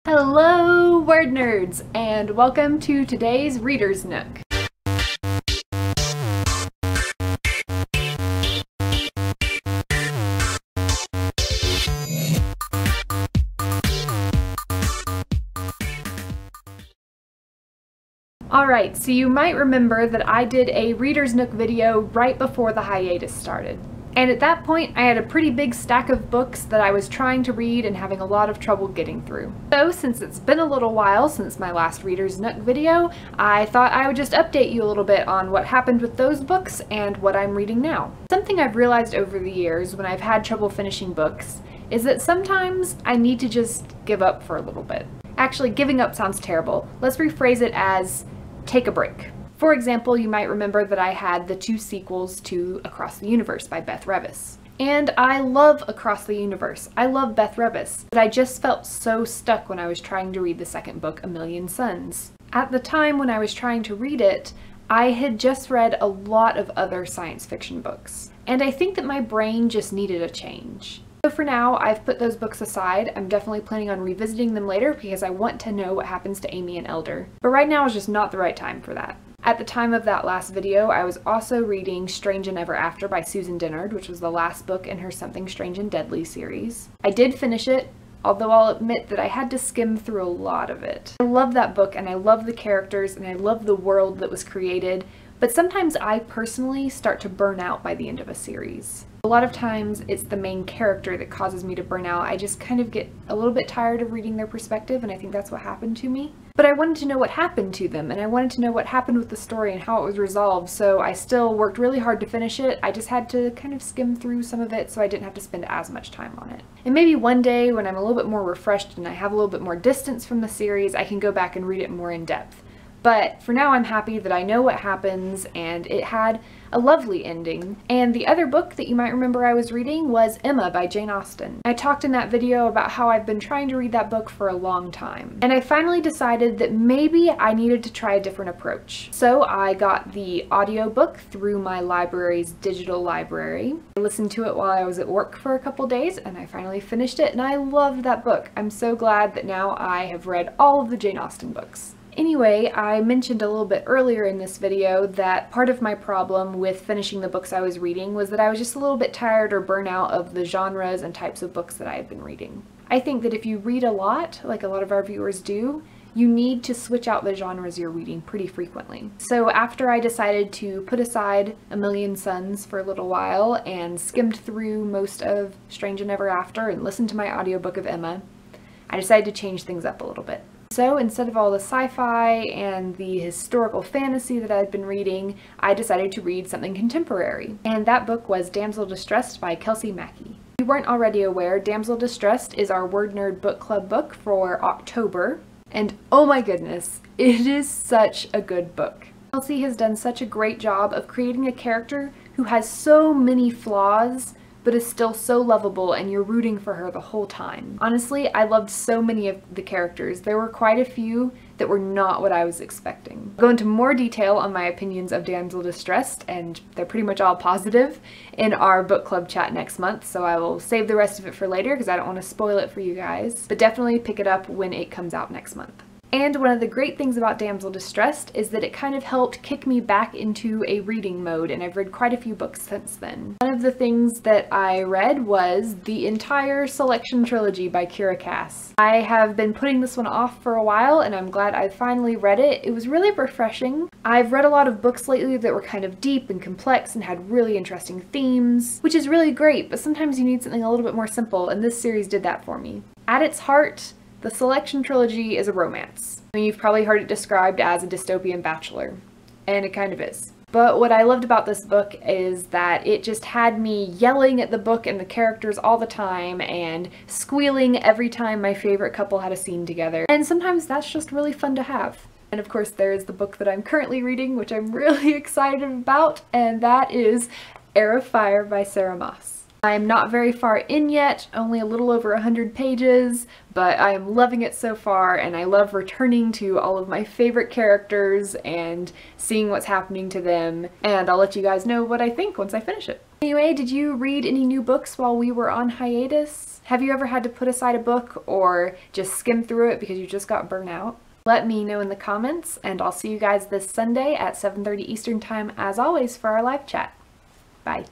Hello, word nerds, and welcome to today's Reader's Nook. Alright, so you might remember that I did a Reader's Nook video right before the hiatus started. And at that point, I had a pretty big stack of books that I was trying to read and having a lot of trouble getting through. So since it's been a little while since my last Reader's Nook video, I thought I would just update you a little bit on what happened with those books and what I'm reading now. Something I've realized over the years when I've had trouble finishing books is that sometimes I need to just give up for a little bit. Actually, giving up sounds terrible. Let's rephrase it as take a break. For example, you might remember that I had the 2 sequels to Across the Universe by Beth Revis. And I love Across the Universe. I love Beth Revis, but I just felt so stuck when I was trying to read the second book, A Million Suns. At the time when I was trying to read it, I had just read a lot of other science fiction books. And I think that my brain just needed a change. So for now, I've put those books aside. I'm definitely planning on revisiting them later because I want to know what happens to Amy and Elder. But right now is just not the right time for that. At the time of that last video, I was also reading Strange and Ever After by Susan Dennard, which was the last book in her Something Strange and Deadly series. I did finish it, although I'll admit that I had to skim through a lot of it. I love that book and I love the characters and I love the world that was created, but sometimes I personally start to burn out by the end of a series. A lot of times it's the main character that causes me to burn out. I just kind of get a little bit tired of reading their perspective, and I think that's what happened to me. But I wanted to know what happened to them, and I wanted to know what happened with the story and how it was resolved, so I still worked really hard to finish it. I just had to kind of skim through some of it so I didn't have to spend as much time on it. And maybe one day when I'm a little bit more refreshed and I have a little bit more distance from the series, I can go back and read it more in depth. But for now, I'm happy that I know what happens, and it had a lovely ending. And the other book that you might remember I was reading was Emma by Jane Austen. I talked in that video about how I've been trying to read that book for a long time. And I finally decided that maybe I needed to try a different approach. So I got the audiobook through my library's digital library. I listened to it while I was at work for a couple days, and I finally finished it, and I loved that book. I'm so glad that now I have read all of the Jane Austen books. Anyway, I mentioned a little bit earlier in this video that part of my problem with finishing the books I was reading was that I was just a little bit tired or burnt out of the genres and types of books that I had been reading. I think that if you read a lot, like a lot of our viewers do, you need to switch out the genres you're reading pretty frequently. So after I decided to put aside A Million Suns for a little while and skimmed through most of Strange and Ever After and listened to my audiobook of Emma, I decided to change things up a little bit. So instead of all the sci-fi and the historical fantasy that I'd been reading, I decided to read something contemporary. And that book was Danzel Distressed by Kelsey Mackey. If you weren't already aware, Danzel Distressed is our WordNerd book club book for October. And oh my goodness, it is such a good book. Kelsey has done such a great job of creating a character who has so many flaws, but is still so lovable and you're rooting for her the whole time. Honestly, I loved so many of the characters. There were quite a few that were not what I was expecting. I'll go into more detail on my opinions of Danzel Distressed, and they're pretty much all positive, in our book club chat next month, so I will save the rest of it for later because I don't want to spoil it for you guys. But definitely pick it up when it comes out next month. And one of the great things about Danzel Distressed is that it kind of helped kick me back into a reading mode, and I've read quite a few books since then. One of the things that I read was the entire Selection Trilogy by Kira Cass. I have been putting this one off for a while, and I'm glad I finally read it. It was really refreshing. I've read a lot of books lately that were kind of deep and complex and had really interesting themes, which is really great, but sometimes you need something a little bit more simple, and this series did that for me. At its heart, the Selection Trilogy is a romance. I mean, you've probably heard it described as a dystopian bachelor, and it kind of is. But what I loved about this book is that it just had me yelling at the book and the characters all the time and squealing every time my favorite couple had a scene together. And sometimes that's just really fun to have. And of course there is the book that I'm currently reading, which I'm really excited about, and that is Heir of Fire by Sarah Moss. I'm not very far in yet, only a little over 100 pages, but I am loving it so far, and I love returning to all of my favorite characters and seeing what's happening to them, and I'll let you guys know what I think once I finish it. Anyway, did you read any new books while we were on hiatus? Have you ever had to put aside a book or just skim through it because you just got burnt out? Let me know in the comments, and I'll see you guys this Sunday at 7:30 Eastern Time as always for our live chat. Bye.